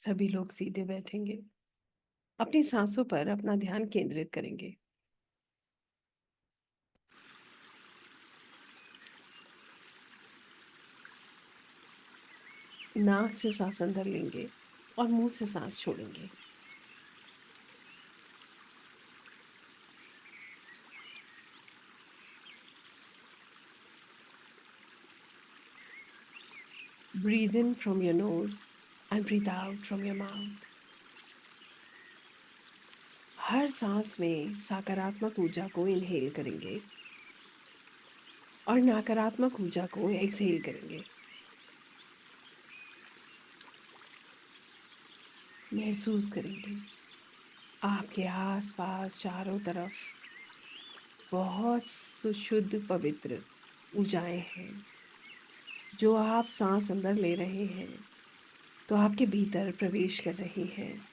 सभी लोग सीधे बैठेंगे। अपनी सांसों पर अपना ध्यान केंद्रित करेंगे। नाक से सांस अंदर लेंगे और मुंह से सांस छोड़ेंगे। Breathe in from your nose and breathe out from your mouth. हर सांस में सकारात्मक ऊर्जा को इनहेल करेंगे और नकारात्मक ऊर्जा को एक्सहेल करेंगे। महसूस करेंगे आपके आसपास चारों तरफ बहुत शुद्ध पवित्र ऊर्जाएं हैं। जो आप सांस अंदर ले रहे हैं तो आपके भीतर प्रवेश कर रही हैं,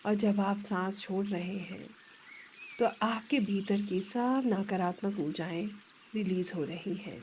और जब आप सांस छोड़ रहे हैं तो आपके भीतर की सब नकारात्मक ऊर्जाएं रिलीज हो रही हैं।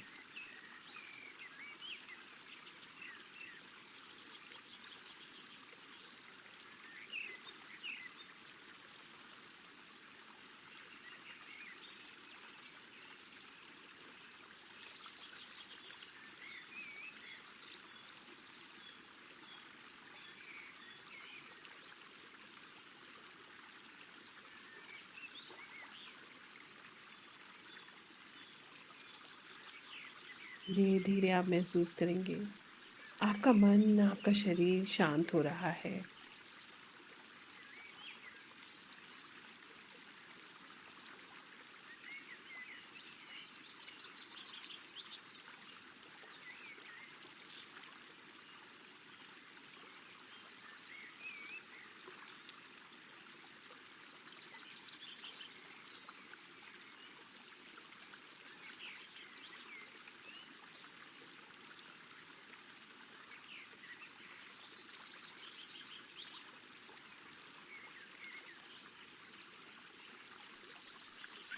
धीरे धीरे आप महसूस करेंगे आपका मन, आपका शरीर शांत हो रहा है।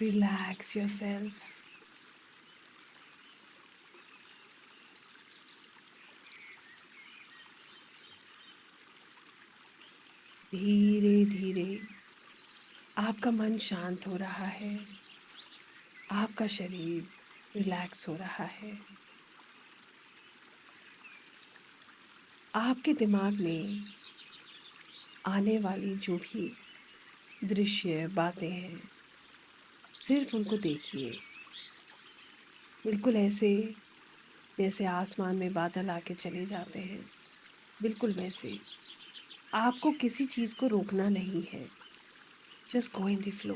Relax yourself. धीरे धीरे आपका मन शांत हो रहा है, आपका शरीर रिलैक्स हो रहा है। आपके दिमाग में आने वाली जो भी दृश्य, बातें हैं, सिर्फ उनको देखिए। बिल्कुल ऐसे जैसे आसमान में बादल आके चले जाते हैं, बिल्कुल वैसे। आपको किसी चीज़ को रोकना नहीं है। Just go in the flow,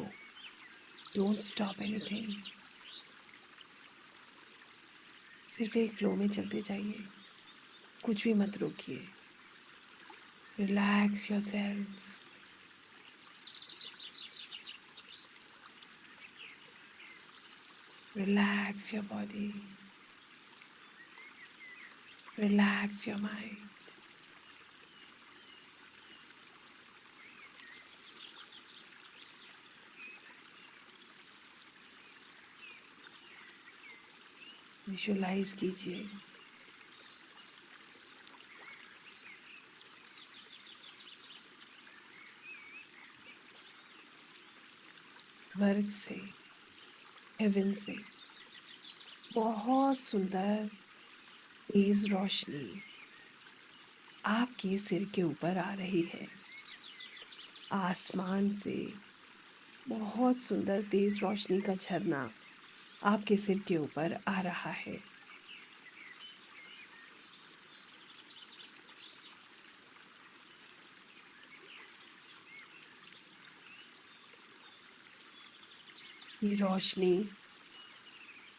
don't stop anything. सिर्फ एक फ्लो में चलते जाइए, कुछ भी मत रोकिए। Relax yourself. Relax your body. Relax your mind. Visualise कीजिए स्वर्ग से, हेवन से बहुत सुंदर तेज रोशनी आपके सिर के ऊपर आ रही है। आसमान से बहुत सुंदर तेज रोशनी का झरना आपके सिर के ऊपर आ रहा है। ये रोशनी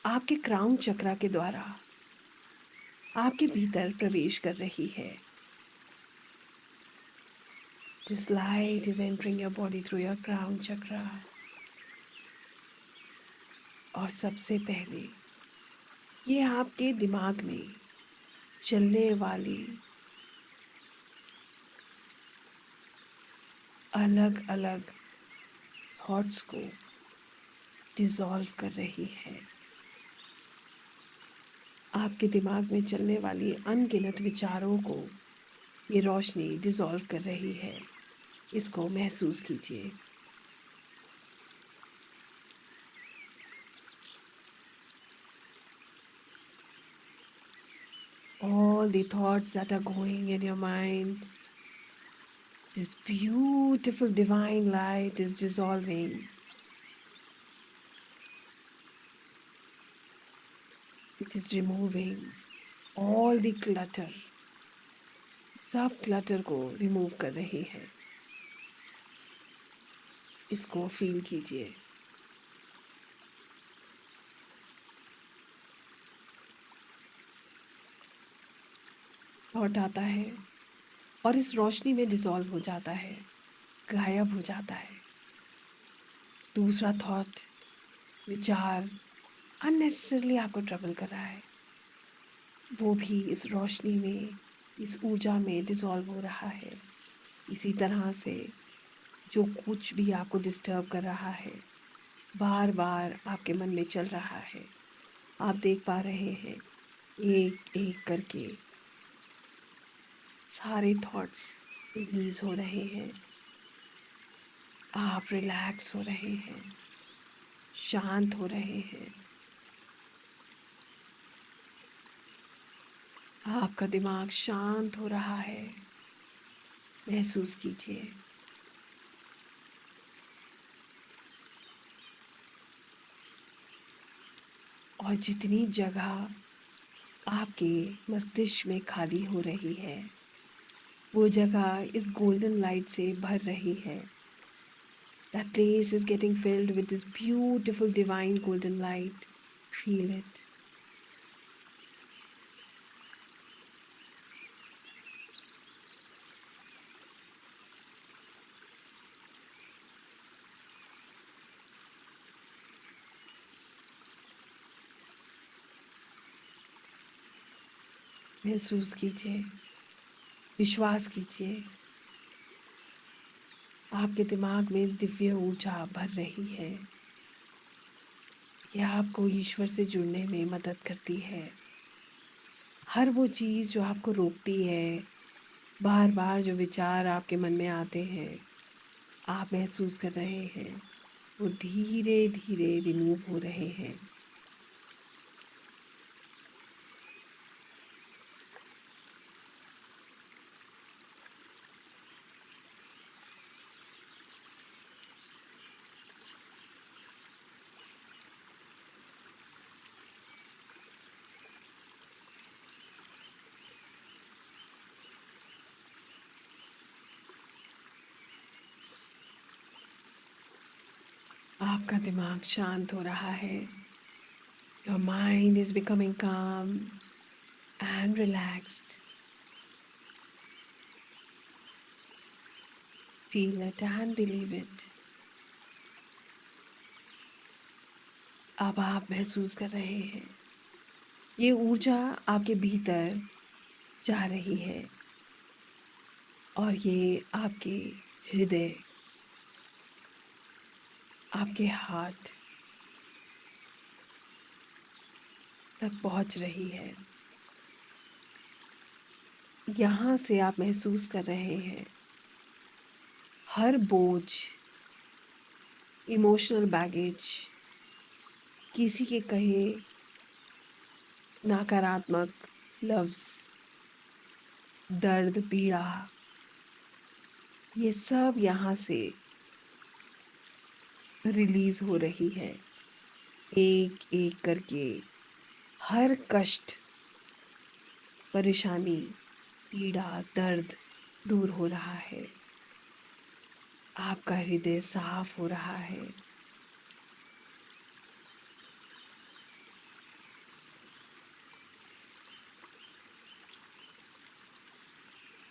आपके क्राउन चक्रा के द्वारा आपके भीतर प्रवेश कर रही है। This light is entering your body through your crown chakra. और सबसे पहले ये आपके दिमाग में चलने वाली अलग अलग थॉट्स को डिसॉल्व कर रही है। आपके दिमाग में चलने वाली अनगिनत विचारों को ये रोशनी डिसॉल्व कर रही है, इसको महसूस कीजिए। All the thoughts that are going in your mind, this beautiful divine light is dissolving. It is removing all the clutter. सब क्लटर को रिमूव कर रही है। इसको फील कीजिए। थॉट आता है और इस रोशनी में डिसॉल्व हो जाता है, गायब हो जाता है। दूसरा थॉट, विचार अननेसेसरली आपको ट्रबल कर रहा है, वो भी इस रोशनी में, इस ऊर्जा में डिसॉल्व हो रहा है। इसी तरह से जो कुछ भी आपको डिस्टर्ब कर रहा है, बार बार आपके मन में चल रहा है, आप देख पा रहे हैं एक एक करके सारे थॉट्स रिलीज हो रहे हैं। आप रिलैक्स हो रहे हैं, शांत हो रहे हैं। आपका दिमाग शांत हो रहा है, महसूस कीजिए। और जितनी जगह आपके मस्तिष्क में खाली हो रही है, वो जगह इस गोल्डन लाइट से भर रही है। That place is getting filled with this beautiful divine golden light. Feel it. महसूस कीजिए, विश्वास कीजिए। आपके दिमाग में दिव्य ऊर्जा भर रही है। यह आपको ईश्वर से जुड़ने में मदद करती है। हर वो चीज़ जो आपको रोकती है, बार बार जो विचार आपके मन में आते हैं, आप महसूस कर रहे हैं, वो धीरे धीरे रिमूव हो रहे हैं। आपका दिमाग शांत हो रहा है। Your mind is becoming calm and relaxed. Feel it and believe it. अब आप महसूस कर रहे हैं, ये ऊर्जा आपके भीतर जा रही है और ये आपके हृदय, आपके हार्ट तक पहुंच रही है। यहाँ से आप महसूस कर रहे हैं हर बोझ, इमोशनल बैगेज, किसी के कहे नकारात्मक लफ्ज़, दर्द, पीड़ा, ये सब यहाँ से रिलीज हो रही है। एक एक करके हर कष्ट, परेशानी, पीड़ा, दर्द दूर हो रहा है। आपका हृदय साफ हो रहा है।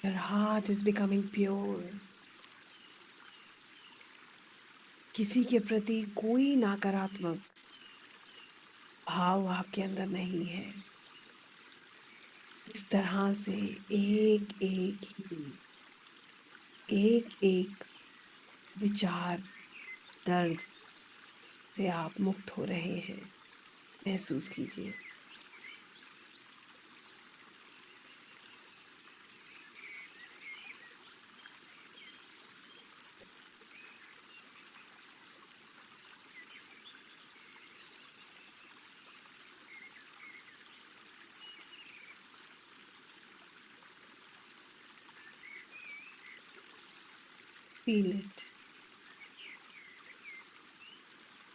Your heart is becoming pure. किसी के प्रति कोई नकारात्मक भाव आपके अंदर नहीं है। इस तरह से एक एक विचार, दर्द से आप मुक्त हो रहे हैं। महसूस कीजिए। Feel it.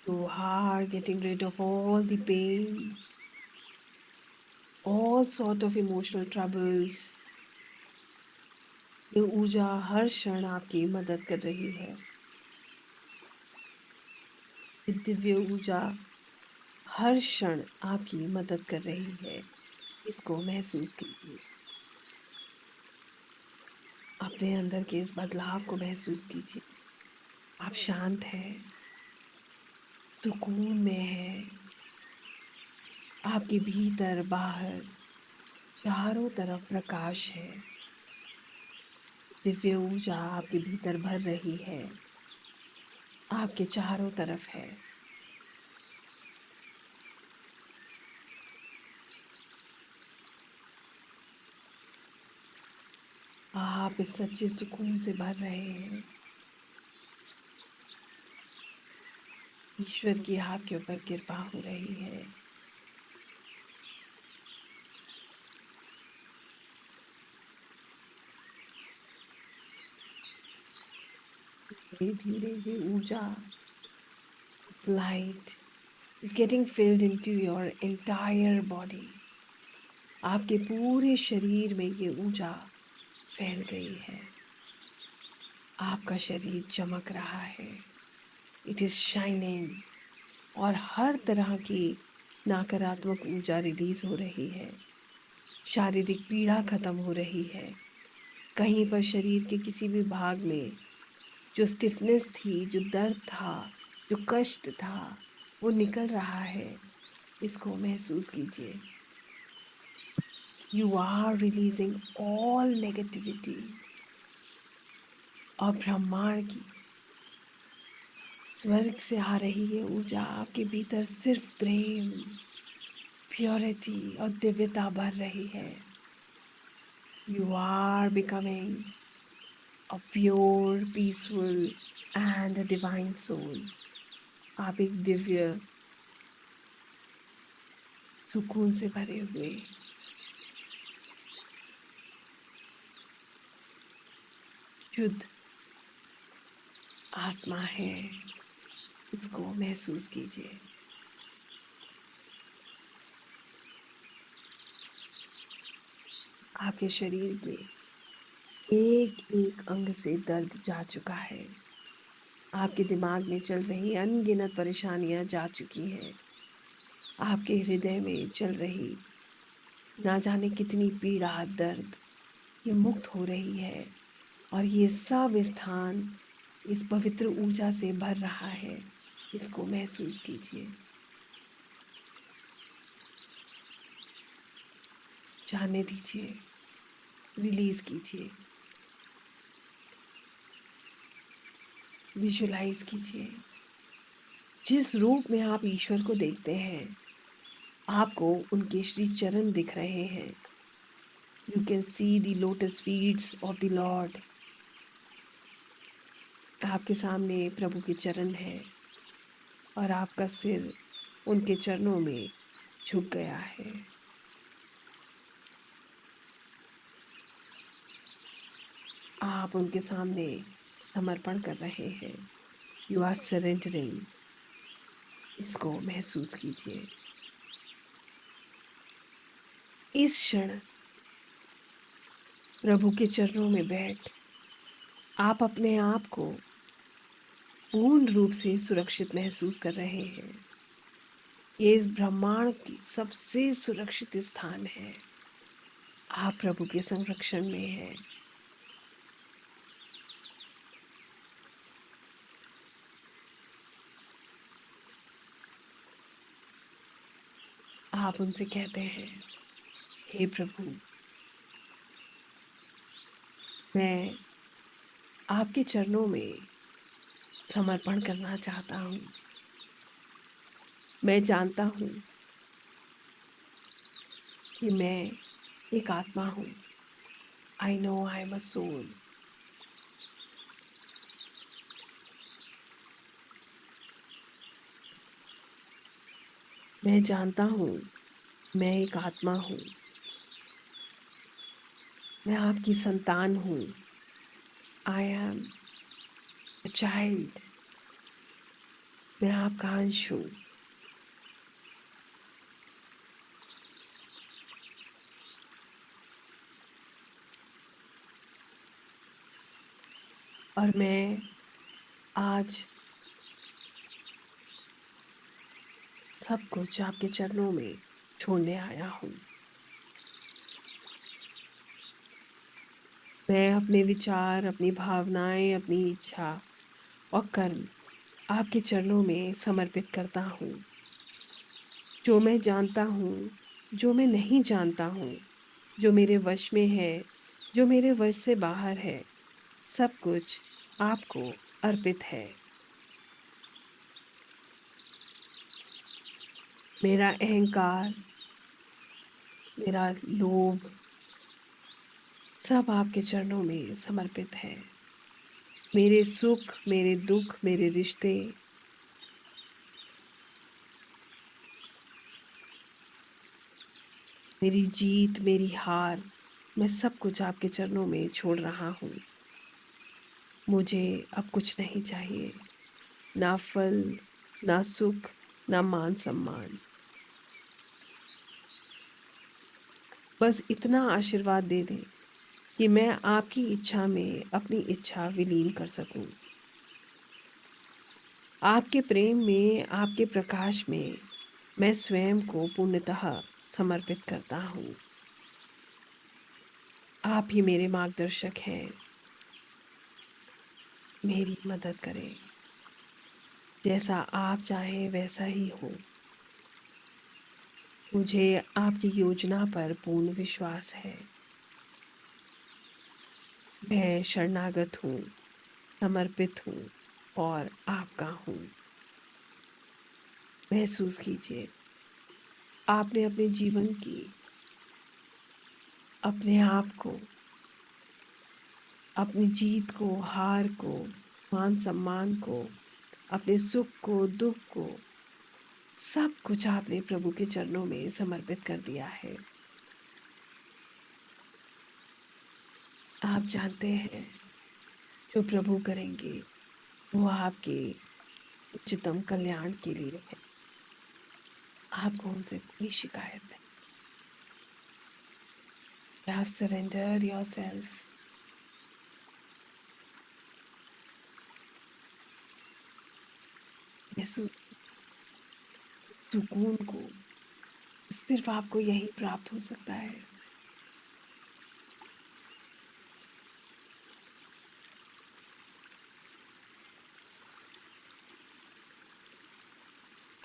Your heart getting rid of all the pain, all sort of emotional troubles. ये ऊर्जा हर क्षण आपकी मदद कर रही है। ये दिव्य ऊर्जा हर क्षण आपकी मदद कर रही है। इसको महसूस कीजिए। अपने अंदर के इस बदलाव को महसूस कीजिए। आप शांत हैं, सुकून में हैं। आपके भीतर बाहर चारों तरफ प्रकाश है। दिव्य ऊर्जा आपके भीतर भर रही है, आपके चारों तरफ है। आप इस सच्चे सुकून से भर रहे हैं। ईश्वर की आपके ऊपर कृपा हो रही है। धीरे धीरे ये ऊर्जा light is getting filled into your entire body. आपके पूरे शरीर में ये ऊर्जा फैल गई है। आपका शरीर चमक रहा है। इट इज शाइनिंग और हर तरह की नकारात्मक ऊर्जा रिलीज हो रही है। शारीरिक पीड़ा खत्म हो रही है। कहीं पर शरीर के किसी भी भाग में जो स्टिफनेस थी, जो दर्द था, जो कष्ट था, वो निकल रहा है। इसको महसूस कीजिए। You are releasing all negativity. और ब्रह्मांड की स्वर्ग से आ रही ये ऊर्जा आपके भीतर सिर्फ प्रेम, प्योरिटी और दिव्यता भर रही है। You are becoming a pure, peaceful and a divine soul. आप एक दिव्य सुकून से भरे हुए शुद्ध आत्मा है। इसको महसूस कीजिए। आपके शरीर के एक एक अंग से दर्द जा चुका है। आपके दिमाग में चल रही अनगिनत परेशानियां जा चुकी हैं। आपके हृदय में चल रही ना जाने कितनी पीड़ा, दर्द, ये मुक्त हो रही है। और ये सब स्थान इस पवित्र ऊर्जा से भर रहा है। इसको महसूस कीजिए। जाने दीजिए, रिलीज कीजिए, विजुलाइज कीजिए। जिस रूप में आप ईश्वर को देखते हैं, आपको उनके श्री चरण दिख रहे हैं। You can see the lotus feets of the lord. आपके सामने प्रभु के चरण है और आपका सिर उनके चरणों में झुक गया है। आप उनके सामने समर्पण कर रहे हैं। You are surrendering. इसको महसूस कीजिए। इस क्षण प्रभु के चरणों में बैठ आप अपने आप को पूर्ण रूप से सुरक्षित महसूस कर रहे हैं। ये इस ब्रह्मांड की सबसे सुरक्षित स्थान है। आप प्रभु के संरक्षण में हैं। आप उनसे कहते हैं, हे प्रभु, मैं आपके चरणों में समर्पण करना चाहता हूँ। मैं जानता हूँ कि मैं एक आत्मा हूँ। I know I am a soul. मैं जानता हूँ मैं एक आत्मा हूँ। मैं आपकी संतान हूँ। आई एम चाइल्ड, मैं आपका अंश हूँ। और मैं आज सब कुछ आपके चरणों में छोड़ने आया हूँ। मैं अपने विचार, अपनी भावनाएं, अपनी इच्छा और कर्म आपके चरणों में समर्पित करता हूँ। जो मैं जानता हूँ, जो मैं नहीं जानता हूँ, जो मेरे वश में है, जो मेरे वश से बाहर है, सब कुछ आपको अर्पित है। मेरा अहंकार, मेरा लोभ, सब आपके चरणों में समर्पित है। मेरे सुख, मेरे दुख, मेरे रिश्ते, मेरी जीत, मेरी हार, मैं सब कुछ आपके चरणों में छोड़ रहा हूँ। मुझे अब कुछ नहीं चाहिए, ना फल, ना सुख, ना मान सम्मान। बस इतना आशीर्वाद दे दें कि मैं आपकी इच्छा में अपनी इच्छा विलीन कर सकूं। आपके प्रेम में, आपके प्रकाश में मैं स्वयं को पूर्णतः समर्पित करता हूँ। आप ही मेरे मार्गदर्शक हैं। मेरी मदद करें। जैसा आप चाहें वैसा ही हो। मुझे आपकी योजना पर पूर्ण विश्वास है। मैं शरणागत हूँ, समर्पित हूँ और आपका हूँ। महसूस कीजिए, आपने अपने जीवन की, अपने आप को, अपनी जीत को, हार को, मान सम्मान को, अपने सुख को, दुख को, सब कुछ आपने प्रभु के चरणों में समर्पित कर दिया है। आप जानते हैं जो प्रभु करेंगे वो आपके उच्चतम कल्याण के लिए है। आपको उनसे कोई शिकायत नहीं। You have surrendered yourself. महसूस कीजिए सुकून को, सिर्फ आपको यही प्राप्त हो सकता है।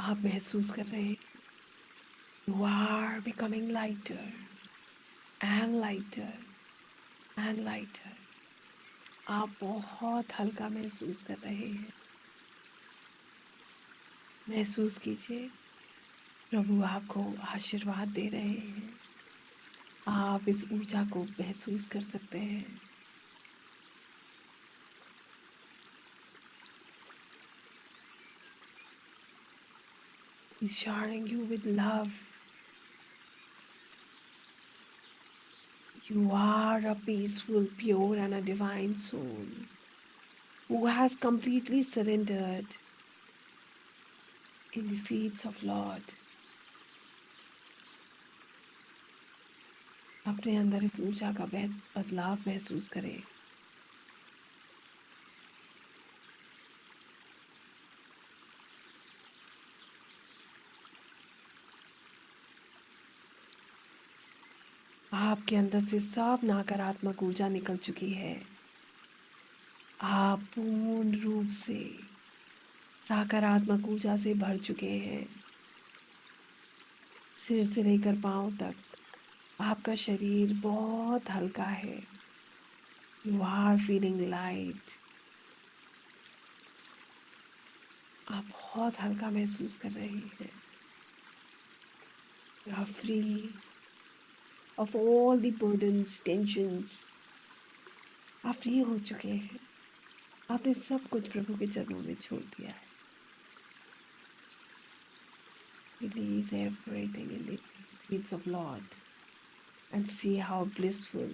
आप महसूस कर रहे हैं you are becoming lighter and lighter and lighter. आप बहुत हल्का महसूस कर रहे हैं। महसूस कीजिए प्रभु आपको आशीर्वाद दे रहे हैं। आप इस ऊर्जा को महसूस कर सकते हैं। He's showering you with love. You are a peaceful, pure, and a divine soul who has completely surrendered in the feet of Lord. अपने अंदर इस ऊर्जा का बदलाव महसूस करें। आपके अंदर से सब नकारात्मक ऊर्जा निकल चुकी है। आप पूर्ण रूप से सकारात्मक ऊर्जा से भर चुके हैं। सिर से लेकर पांव तक आपका शरीर बहुत हल्का है। You are feeling light. आप बहुत हल्का महसूस कर रहे हैं। You are free of all the burdens, tensions. आप फ्री हो चुके हैं। आपने सब कुछ प्रभु के चरणों में छोड़ दिया है। Release everything in the feet of Lord and see how blissful,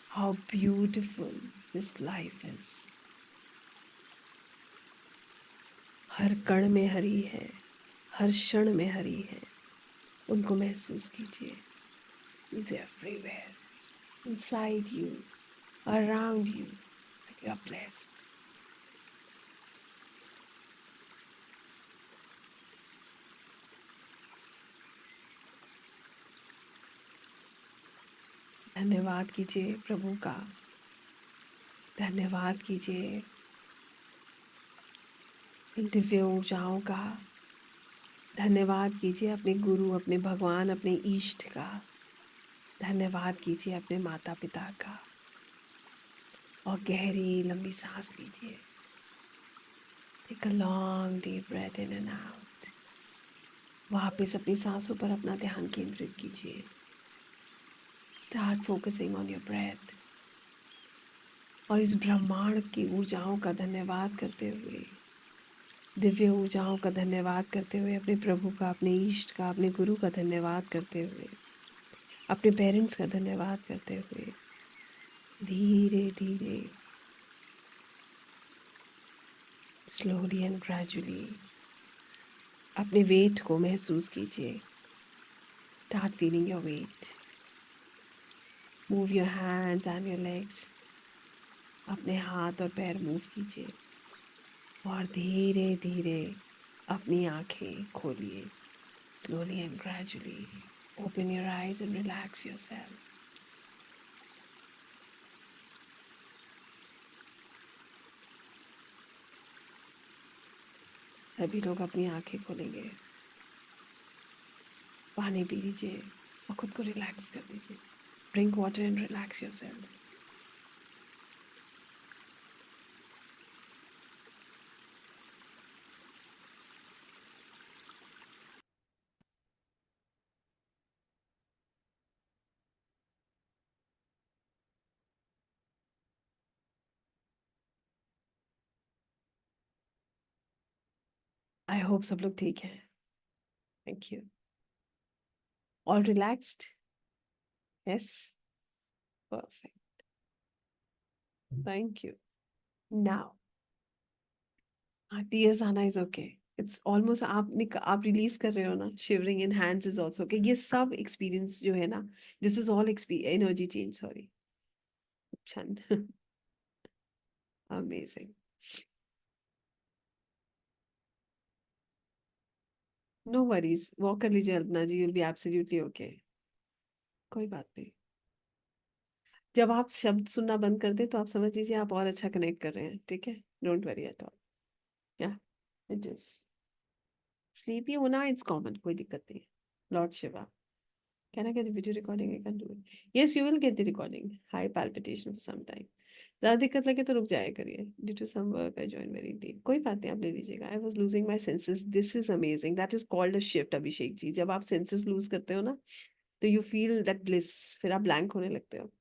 how beautiful this life is. हर कण में हरि है, हर क्षण में हरि है, उनको महसूस कीजिए। Is everywhere, inside you, around you, like you are blessed. धन्यवाद कीजिए प्रभु का, धन्यवाद कीजिए इन दिव्य ऊर्जाओं का, धन्यवाद कीजिए अपने गुरु, अपने भगवान, अपने इष्ट का, धन्यवाद कीजिए अपने माता पिता का। और गहरी लंबी सांस लीजिए। Take a long deep breath in and out. वापस अपनी सांसों पर अपना ध्यान केंद्रित कीजिए। Start focusing on your breath. और इस ब्रह्मांड की ऊर्जाओं का धन्यवाद करते हुए, दिव्य ऊर्जाओं का धन्यवाद करते हुए, अपने प्रभु का, अपने इष्ट का, अपने गुरु का धन्यवाद करते हुए, अपने पेरेंट्स का धन्यवाद करते हुए, धीरे धीरे, स्लोली एंड ग्रेजुअली अपने वेट को महसूस कीजिए। Start feeling your weight. Move your hands and your legs. अपने हाथ और पैर मूव कीजिए और धीरे धीरे अपनी आंखें खोलिए। Slowly and gradually open your eyes and relax yourself. सभी लोग अपनी आंखें खोलेंगे। पानी पी लीजिए और खुद को रिलैक्स कर दीजिए। Drink water and relax yourself. I hope सब लोग ठीक हैं। Thank you. All relaxed? Yes, perfect, thank you. Now tears आना इज ओके। इट्स ऑलमोस्ट आप रिलीज कर रहे हो ना। Shivering in hands is also okay. ये सब एक्सपीरियंस जो है ना, this is all energy change. Sorry. छन। अमेजिंग। नो वरीज, वॉक कर लीजिए अल्पना जी, विल बी एब्सोल्युटली ओके। कोई बात नहीं। जब आप शब्द सुनना बंद कर दे तो आप समझ लीजिए आप और अच्छा कनेक्ट कर रहे हैं। ठीक है, डोंट वरी एट ऑल। या इट इज स्लीपी होना, इट्स कॉमन, कोई दिक्कत नहीं है। Lord Shiva, can I get the video recording? I can do it. Yes, you will get the recording. High palpitation for some time. ज़्यादा दिक्कत लगे तो रुक जाया करिए। Due to some work, I joined very late. कोई बात नहीं, आप ले लीजिएगा। I was losing my senses. This is amazing. That is called a shift, Abhishek ji. जब आप senses lose करते हो ना, तो you feel that bliss. फिर आप blank होने लगते हो।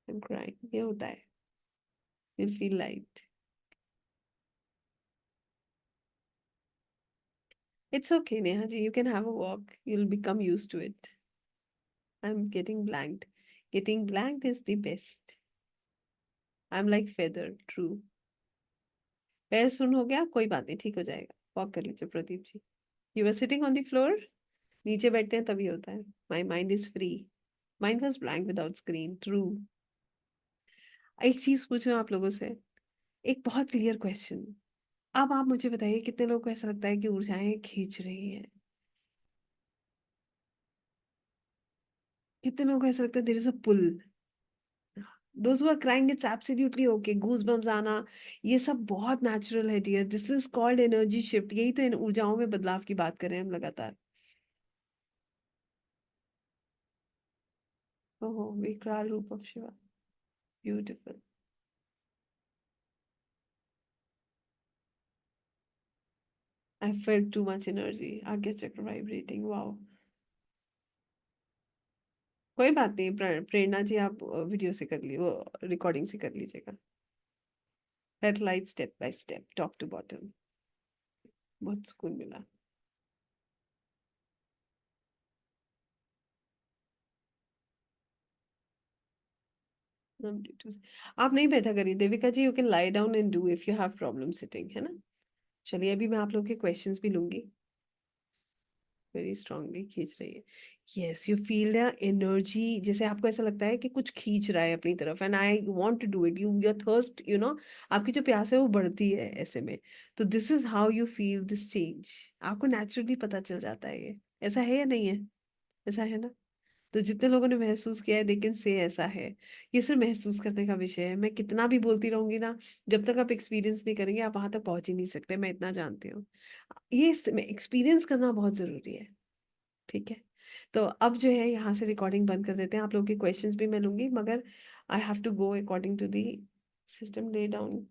I'm crying. ये होता है। You'll feel light. It's okay, Neha ji. You can have a walk. You'll become used to it. I'm getting blanked. Getting blanked is the best. I'm like feather, true. पैर सुन हो गया, कोई बात नहीं, ठीक हो जाएगा। वॉक कर लीजिए Pradeep ji. You are sitting on the floor. नीचे बैठते हैं तभी होता है। My mind is free. Mind was blank without screen, true. एक चीज पूछूं आप लोगों से, एक बहुत क्लियर क्वेश्चन। अब आप मुझे बताइए, कितने लोगों को ऐसा लगता है कि ऊर्जाएं खींच रही हैं? कितने लोगों को ऐसा लगता है there is a pull? Those who are crying, it's absolutely okay. Goosebumps आना, ये सब बहुत नेचुरल है dear. This is called energy shift. यही तो इन ऊर्जाओं में बदलाव की बात कर रहे हैं हम लगातार। ओहो, विकराल रूप of Shiva, beautiful. I felt too much energy. आज्ञा चक्र वाइब्रेटिंग, वाओ। कोई बात नहीं, प्रेरणा जी आप वीडियो से कर ली, वो रिकॉर्डिंग से कर लीजिएगा। Light step by step, top to bottom. बहुत सुकून मिला। आप नहीं बैठा करिए Devika ji, you can lie down and do if you have problem sitting, है ना? चलिए अभी मैं आप लोग के क्वेश्चंस भी लूंगी। वेरी स्ट्रांगली खींच रही है। Yes, you feel the energy, जैसे आपको ऐसा लगता है कि कुछ खींच रहा है अपनी तरफ, and I want to do it, you your thirst, आपकी जो प्यास है वो बढ़ती है ऐसे में। तो this is how you feel this change. आपको नेचुरली पता चल जाता है ये। ऐसा है या नहीं है? ऐसा है ना? तो जितने लोगों ने महसूस किया है, लेकिन से ऐसा है। ये सिर्फ महसूस करने का विषय है। मैं कितना भी बोलती रहूंगी ना, जब तक आप एक्सपीरियंस नहीं करेंगे आप वहां तक पहुंच ही नहीं सकते, मैं इतना जानती हूँ। ये एक्सपीरियंस करना बहुत जरूरी है। ठीक है। तो अब जो है यहाँ से रिकॉर्डिंग बंद कर देते हैं। आप लोगों के क्वेश्चंस भी मैं लूंगी, मगर I have to go according to the system lay down.